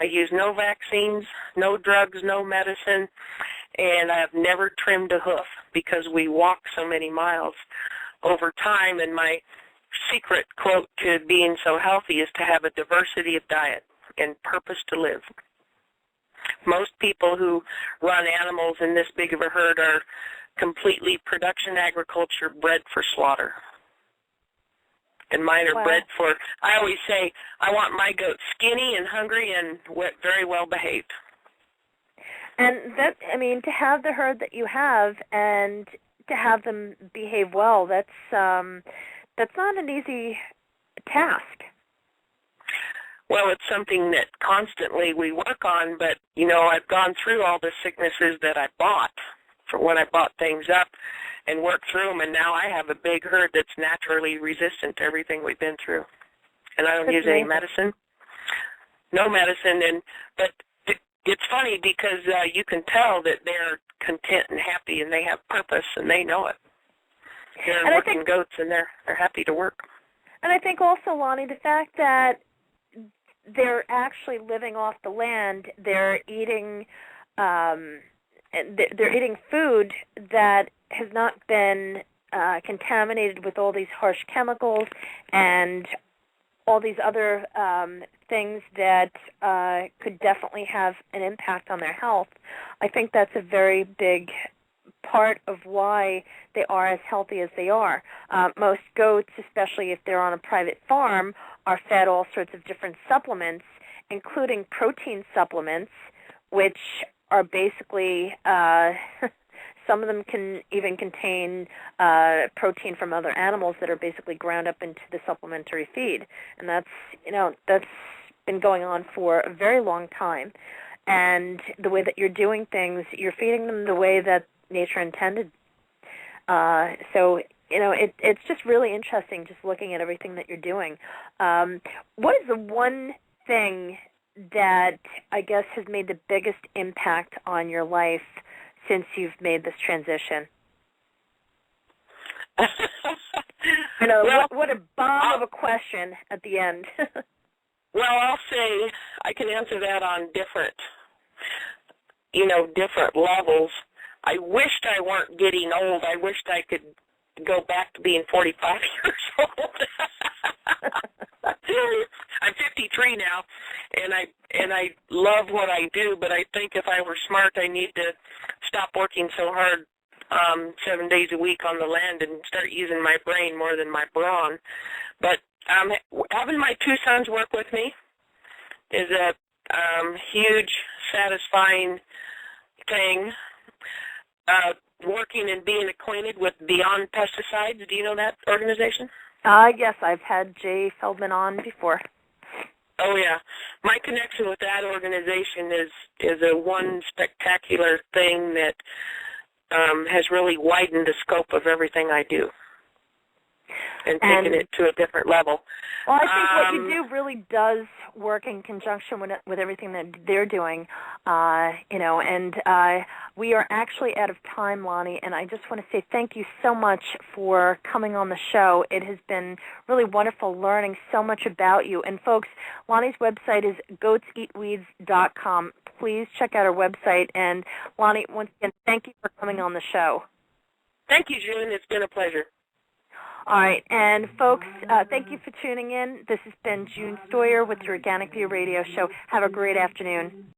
I use no vaccines, no drugs, no medicine, and I have never trimmed a hoof because we walk so many miles over time, and my secret quote to being so healthy is to have a diversity of diet and purpose to live. Most people who run animals in this big of a herd are completely production agriculture bred for slaughter. And mine are bred for, I always say, I want my goats skinny and hungry and very well behaved. And that, to have the herd that you have and to have them behave well, that's not an easy task. Well, it's something that constantly we work on, but, I've gone through all the sicknesses that I bought for when I bought things up and worked through them, and now I have a big herd that's naturally resistant to everything we've been through. And I don't use any medicine. No medicine, but it's funny because you can tell that they're content and happy and they have purpose and they know it. They're working goats and they're happy to work. And I think also, Lani, the fact that they're actually living off the land, they're eating food that has not been contaminated with all these harsh chemicals and all these other things that could definitely have an impact on their health. I think that's a very big part of why they are as healthy as they are. Most goats, especially if they're on a private farm, are fed all sorts of different supplements, including protein supplements, which are basically, some of them can even contain protein from other animals that are basically ground up into the supplementary feed. And that's been going on for a very long time. And the way that you're doing things, you're feeding them the way that nature intended. So it's just really interesting just looking at everything that you're doing. What is the one thing that I guess has made the biggest impact on your life since you've made this transition? I know, what a bomb of a question at the end. Well, I'll say I can answer that on different levels. I wished I weren't getting old. I wished I could go back to being 45 years old. I'm 53 now, and I love what I do, but I think if I were smart, I need to stop working so hard 7 days a week on the land and start using my brain more than my brawn. But having my two sons work with me is a huge, satisfying thing. Working and being acquainted with Beyond Pesticides. Do you know that organization? Yes, I've had Jay Feldman on before. Oh, yeah. My connection with that organization is a one spectacular thing that has really widened the scope of everything I do. and taking it to a different level. Well, I think what you do really does work in conjunction with everything that they're doing, and we are actually out of time, Lani, and I just want to say thank you so much for coming on the show. It has been really wonderful learning so much about you. And folks, Lani's website is goatseatweeds.com. Please check out her website. And Lani, once again, thank you for coming on the show. Thank you, June. It's been a pleasure. All right, and folks, thank you for tuning in. This has been June Stoyer with the Organic View Radio Show. Have a great afternoon.